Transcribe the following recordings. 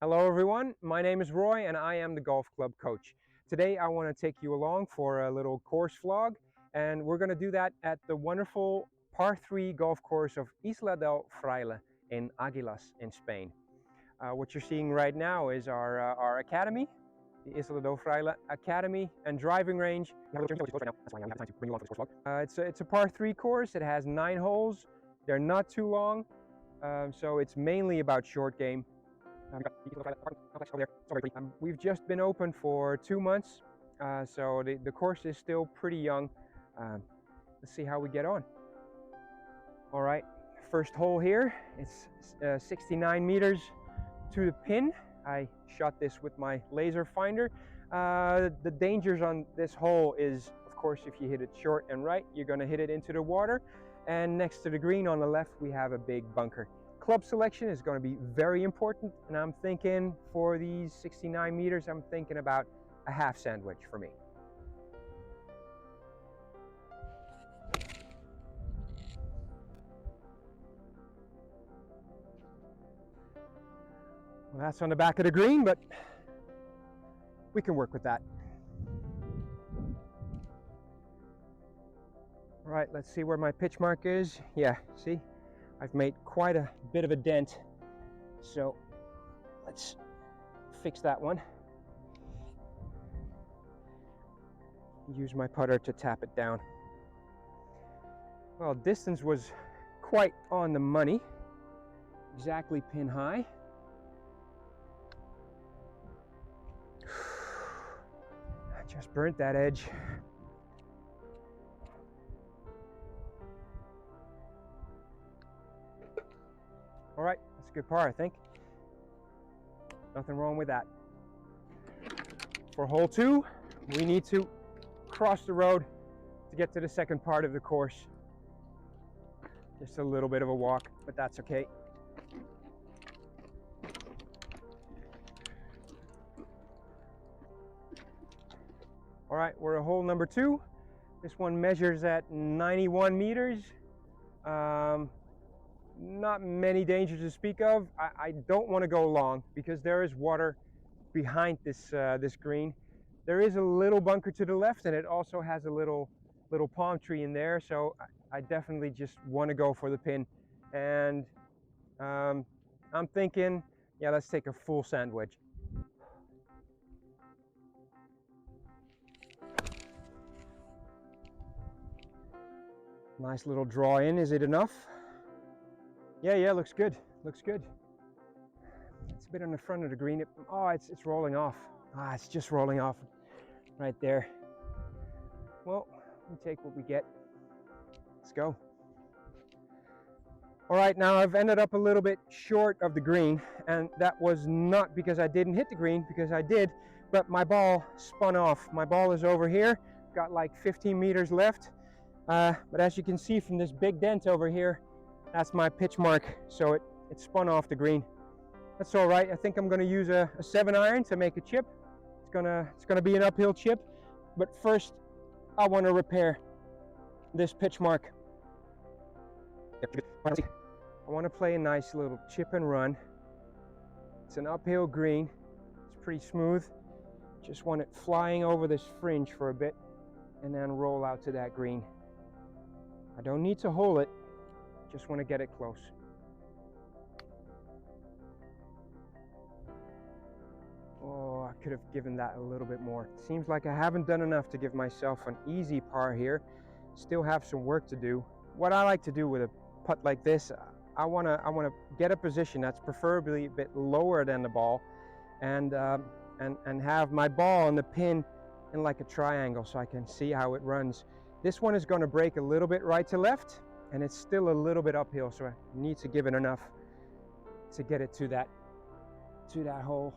Hello everyone, my name is Roy and I am the golf club coach. Today I want to take you along for a little course vlog, and we're going to do that at the wonderful par 3 golf course of Isla del Fraile in Aguilas in Spain. What you're seeing right now is our academy, the Isla del Fraile Academy and Driving Range. It's a par 3 course. It has 9 holes. They're not too long, so it's mainly about short game. We've just been open for 2 months, so the course is still pretty young. Let's see how we get on. All right, first hole here. It's 69 meters to the pin. I shot this with my laser finder. The dangers on this hole is, of course, if you hit it short and right, you're going to hit it into the water. And next to the green on the left, we have a big bunker. Club selection is going to be very important, and I'm thinking for these 69 meters, I'm thinking about a half sandwich for me. Well, that's on the back of the green, but we can work with that. All right, let's see where my pitch mark is. Yeah, see, I've made quite a bit of a dent. So let's fix that one. Use my putter to tap it down. Well, distance was quite on the money. Exactly pin high. I just burnt that edge. All right, that's a good par, I think. Nothing wrong with that. For hole 2, we need to cross the road to get to the second part of the course. Just a little bit of a walk, but that's okay. All right, we're at hole number 2. This one measures at 91 meters. Not many dangers to speak of. I don't want to go long because there is water behind this green. There is a little bunker to the left, and it also has a little palm tree in there. So I definitely just want to go for the pin. And I'm thinking, yeah, let's take a full sandwich. Nice little draw in. Is it enough? Yeah, looks good. Looks good. It's a bit on the front of the green. It's rolling off. It's just rolling off right there. Well, we take what we get. Let's go. All right, now I've ended up a little bit short of the green, and that was not because I didn't hit the green, because I did, but my ball spun off. My ball is over here, got like 15 meters left, but as you can see from this big dent over here, that's my pitch mark, so it spun off the green. That's all right. I think I'm going to use a 7-iron to make a chip. It's gonna be an uphill chip, but first I want to repair this pitch mark. I want to play a nice little chip and run. It's an uphill green. It's pretty smooth. Just want it flying over this fringe for a bit and then roll out to that green. I don't need to hole it. Just want to get it close. Oh, I could have given that a little bit more. Seems like I haven't done enough to give myself an easy par here. Still have some work to do. What I like to do with a putt like this, I want to get a position that's preferably a bit lower than the ball, and have my ball on the pin in like a triangle so I can see how it runs. This one is going to break a little bit right to left, and it's still a little bit uphill, so I need to give it enough to get it to that hole.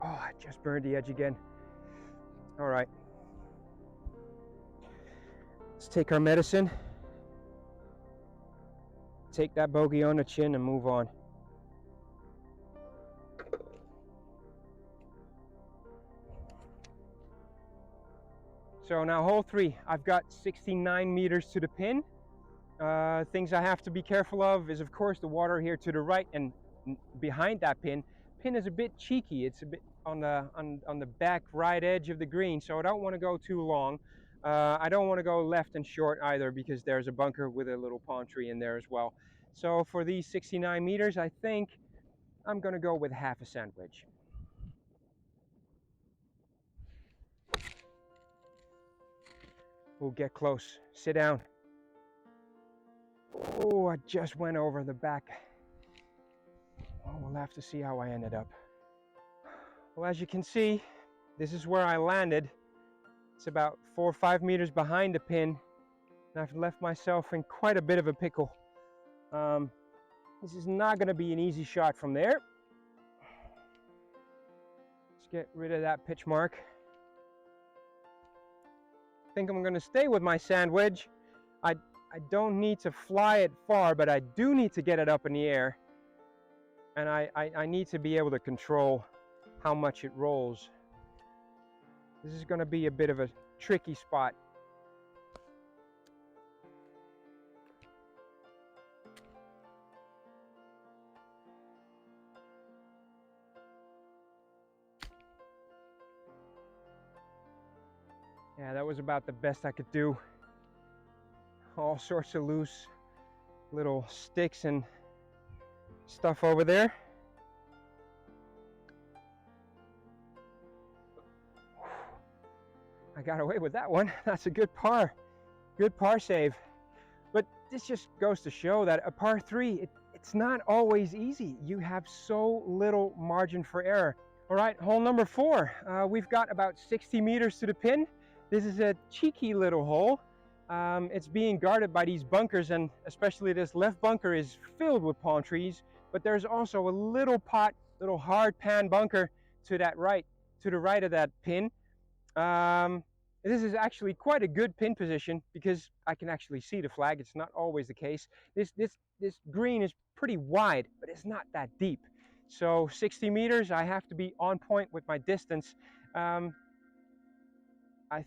Oh, I just burned the edge again. All right. Let's take our medicine. Take that bogey on the chin and move on. So now hole 3, I've got 69 meters to the pin. Things I have to be careful of is, of course, the water here to the right and behind that pin. Pin is a bit cheeky. It's a bit on the back right edge of the green, so I don't want to go too long. I don't want to go left and short either, because there's a bunker with a little palm tree in there as well. So for these 69 meters, I think I'm going to go with half a sand wedge. We'll get close. Sit down. Oh, I just went over the back. Oh, we'll have to see how I ended up. Well, as you can see, this is where I landed. It's about 4 or 5 meters behind the pin, and I've left myself in quite a bit of a pickle. This is not going to be an easy shot from there. Let's get rid of that pitch mark. I think I'm going to stay with my sand wedge. I don't need to fly it far, but I do need to get it up in the air. And I need to be able to control how much it rolls. This is going to be a bit of a tricky spot. Yeah, that was about the best I could do. All sorts of loose little sticks and stuff over there. I got away with that one. That's a good par save. But this just goes to show that a par 3, it's not always easy. You have so little margin for error. All right, hole number 4. We've got about 60 meters to the pin. This is a cheeky little hole. It's being guarded by these bunkers, and especially this left bunker is filled with palm trees, but there's also a little hard pan bunker to the right of that pin. This is actually quite a good pin position because I can actually see the flag. It's not always the case. This green is pretty wide, but it's not that deep. So 60 meters, I have to be on point with my distance. I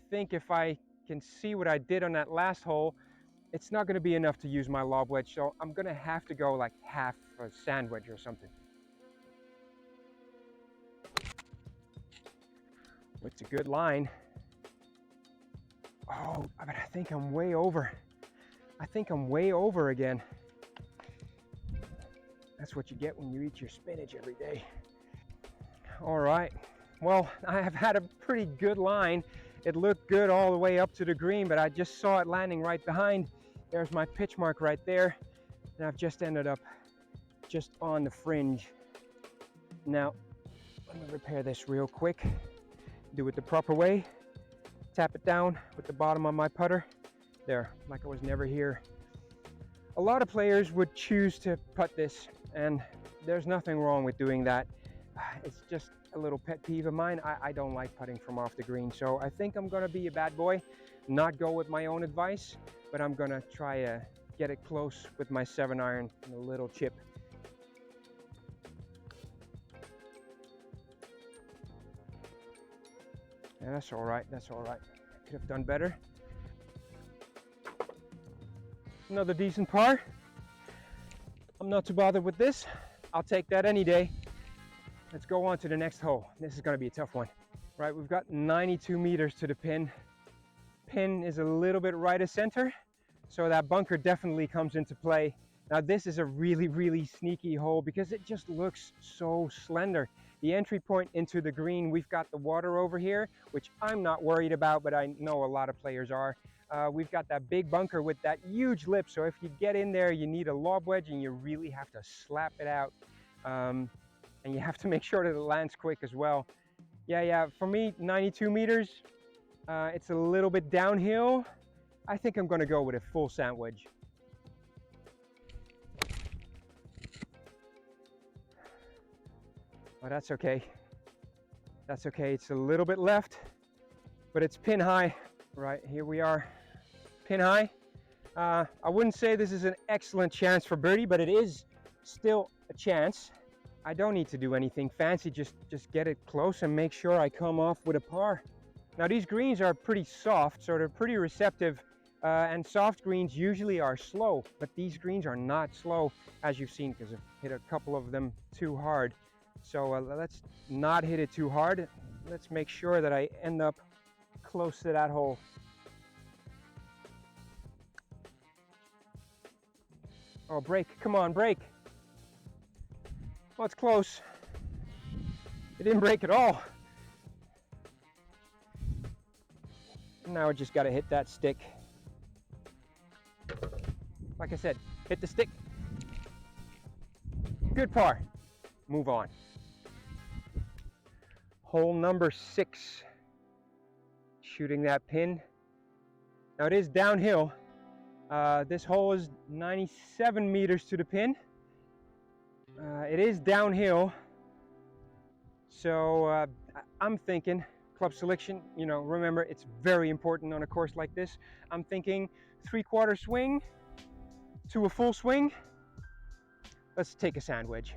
think if I can see what I did on that last hole, it's not going to be enough to use my lob wedge, so I'm going to have to go like half a sand wedge or something. It's a good line. Oh, but I think I'm way over. I think I'm way over again. That's what you get when you eat your spinach every day. All right. Well, I have had a pretty good line. It looked good all the way up to the green, but I just saw it landing right behind. There's my pitch mark right there. And I've just ended up just on the fringe. Now, let me repair this real quick. Do it the proper way. Tap it down with the bottom of my putter. There, like I was never here. A lot of players would choose to putt this, and there's nothing wrong with doing that. It's just a little pet peeve of mine. I don't like putting from off the green, so I think I'm gonna be a bad boy, not go with my own advice, but I'm gonna try to get it close with my 7-iron and a little chip. Yeah, that's all right, that's all right. Could have done better. Another decent par. I'm not too bothered with this. I'll take that any day. Let's go on to the next hole. This is gonna be a tough one. Right, we've got 92 meters to the pin. Pin is a little bit right of center, so that bunker definitely comes into play. Now this is a really sneaky hole because it just looks so slender. The entry point into the green, we've got the water over here, which I'm not worried about, but I know a lot of players are. We've got that big bunker with that huge lip, so if you get in there, you need a lob wedge and you really have to slap it out. And you have to make sure that it lands quick as well. Yeah, for me, 92 meters, it's a little bit downhill. I think I'm gonna go with a full sand wedge. Oh, that's okay. That's okay, it's a little bit left, but it's pin high. Right, here we are, pin high. I wouldn't say this is an excellent chance for birdie, but it is still a chance. I don't need to do anything fancy, just get it close and make sure I come off with a par. Now these greens are pretty soft, so they're pretty receptive And soft greens usually are slow, but these greens are not slow, as you've seen, because I've hit a couple of them too hard. So let's not hit it too hard. Let's make sure that I end up close to that hole. Oh, break, come on, break. Well, it's close. It didn't break at all. Now I just gotta hit that stick. Like I said, hit the stick. Good par. Move on. Hole number 6. Shooting that pin. Now it is downhill. This hole is 97 meters to the pin. It is downhill. So I'm thinking club selection, you know, remember it's very important on a course like this. I'm thinking 3/4 swing to a full swing. Let's take a sand wedge.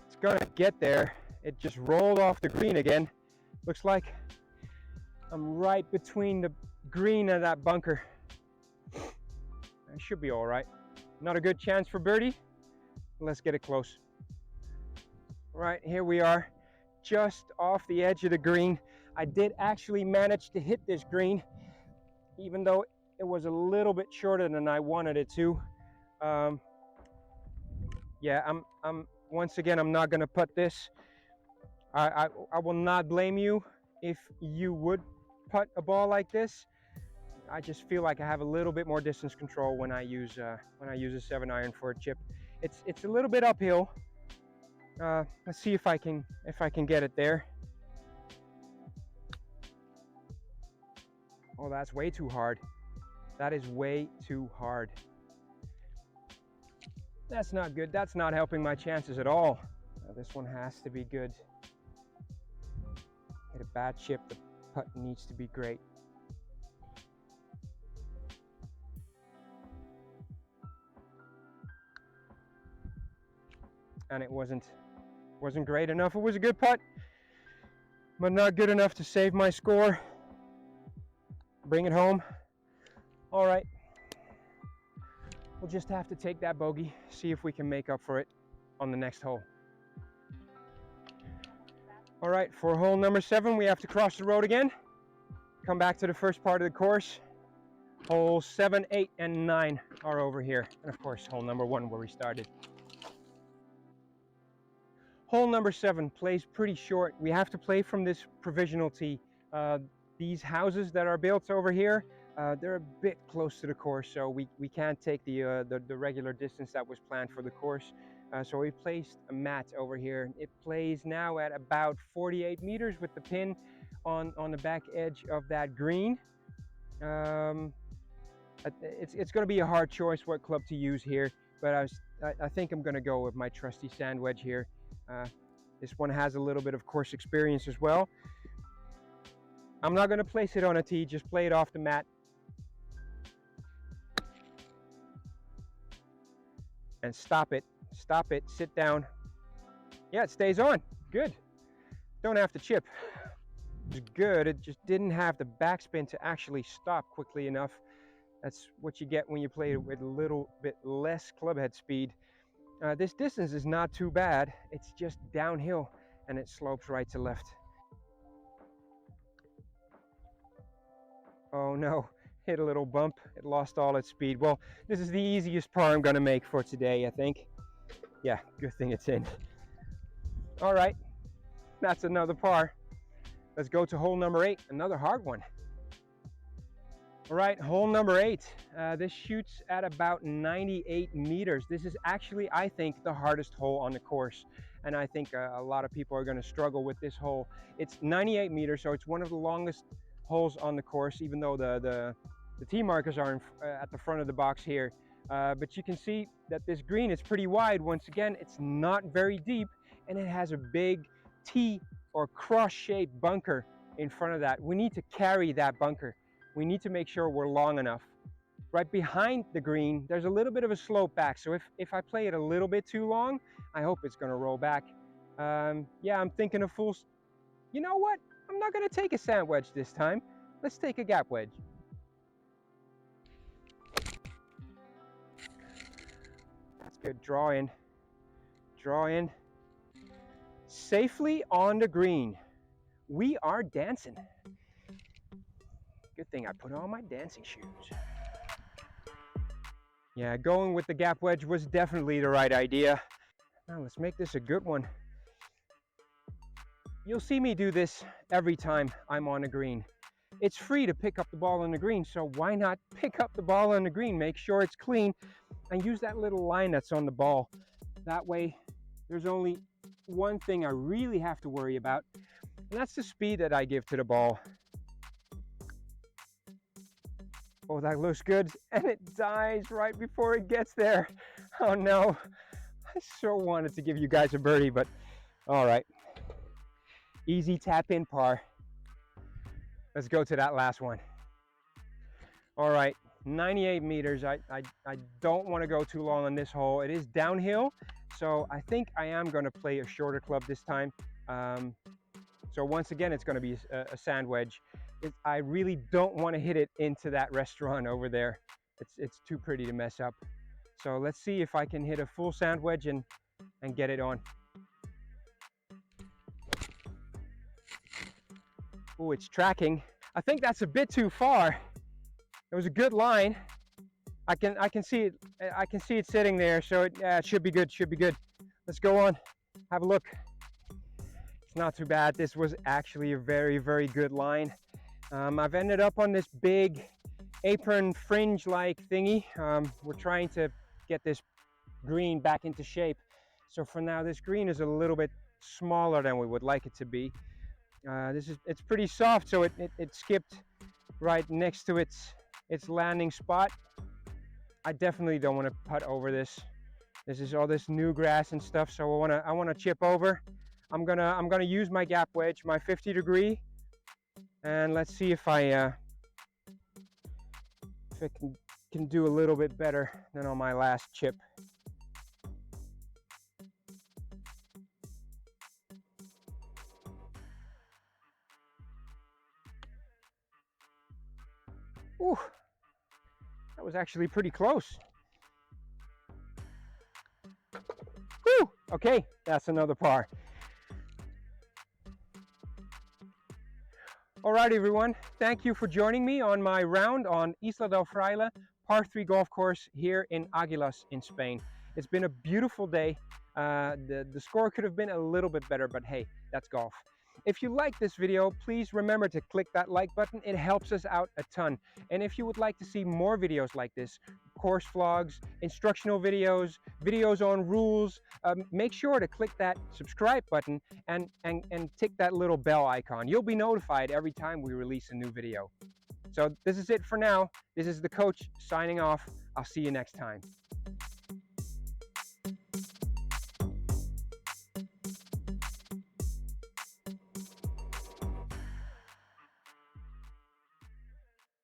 It's gonna get there. It just rolled off the green again. Looks like I'm right between the green and that bunker. I should be all right. Not a good chance for birdie. Let's get it close. Right, here we are, just off the edge of the green. I did actually manage to hit this green, even though it was a little bit shorter than I wanted it to. Yeah, I'm once again, I'm not gonna putt this. I will not blame you if you would putt a ball like this. I just feel like I have a little bit more distance control when I use a 7-iron for a chip. It's a little bit uphill. Let's see if I can get it there. Oh, that's way too hard. That is way too hard. That's not good. That's not helping my chances at all. This one has to be good. Hit a bad chip. The putt needs to be great. And it wasn't great enough. It was a good putt, but not good enough to save my score. Bring it home. All right. We'll just have to take that bogey, see if we can make up for it on the next hole. All right, for hole number 7, we have to cross the road again. Come back to the first part of the course. Holes 7, 8, and 9 are over here. And of course, hole number 1 where we started. Hole number 7 plays pretty short. We have to play from this provisional tee. These houses that are built over here, they're a bit close to the course, so we can't take the regular distance that was planned for the course. So we placed a mat over here. It plays now at about 48 meters with the pin on the back edge of that green. It's going to be a hard choice what club to use here, but I think I'm going to go with my trusty sand wedge here. This one has a little bit of course experience as well. I'm not going to place it on a tee, just play it off the mat. And stop it, sit down. Yeah, it stays on, good. Don't have to chip. It's good, it just didn't have the backspin to actually stop quickly enough. That's what you get when you play it with a little bit less clubhead speed. This distance is not too bad, it's just downhill and it slopes right to left. Oh no, hit a little bump, it lost all its speed. Well, this is the easiest par I'm gonna make for today, I think. Yeah, good thing it's in. All right, that's another par. Let's go to hole number 8, another hard one. All right, hole number 8. This shoots at about 98 meters. This is actually, I think, the hardest hole on the course. And I think a lot of people are gonna struggle with this hole. It's 98 meters, so it's one of the longest holes on the course, even though the tee markers are at the front of the box here. But you can see that this green is pretty wide. Once again, it's not very deep, and it has a big T or cross-shaped bunker in front of that. We need to carry that bunker. We need to make sure we're long enough. right behind the green, there's a little bit of a slope back. So if I play it a little bit too long, I hope it's going to roll back. Yeah, I'm thinking a full, you know what? I'm not going to take a sand wedge this time. Let's take a gap wedge. That's good. Draw in. Draw in. Safely on the green. We are dancing. Good thing I put on my dancing shoes. Yeah, going with the gap wedge was definitely the right idea. Now let's make this a good one. You'll see me do this every time I'm on the green. It's free to pick up the ball on the green, so why not pick up the ball on the green, make sure it's clean, and use that little line that's on the ball. That way, there's only one thing I really have to worry about, and that's the speed that I give to the ball. Oh, that looks good, and it dies right before it gets there. Oh no, I so wanted to give you guys a birdie, but all right. Easy tap in par. Let's go to that last one. All right, 98 meters. I don't want to go too long on this hole. It is downhill, so I think I am going to play a shorter club this time. So once again, it's going to be a sand wedge. I really don't want to hit it into that restaurant over there. It's too pretty to mess up. So let's see if I can hit a full sand wedge and get it on. Oh, it's tracking. I think that's a bit too far. It was a good line. I can see it. I can see it sitting there. So it should be good. Should be good. Let's go on. Have a look. It's not too bad. This was actually a very, very good line. I've ended up on this big apron fringe-like thingy. We're trying to get this green back into shape. So for now, this green is a little bit smaller than we would like it to be. It's pretty soft, so it skipped right next to its landing spot. I definitely don't want to putt over this. This is all this new grass and stuff, so I want to chip over. I'm gonna use my gap wedge, my 50 degree, and let's see if I can do a little bit better than on my last chip. Ooh, that was actually pretty close. Whew, okay, that's another par. All right, everyone. Thank you for joining me on my round on Isla del Fraile, par 3 golf course here in Aguilas in Spain. It's been a beautiful day. The score could have been a little bit better, but hey, that's golf. If you like this video, please remember to click that like button. It helps us out a ton. And if you would like to see more videos like this, course vlogs, instructional videos, videos on rules, make sure to click that subscribe button and tick that little bell icon. You'll be notified every time we release a new video. So this is it for now. This is the coach signing off. I'll see you next time.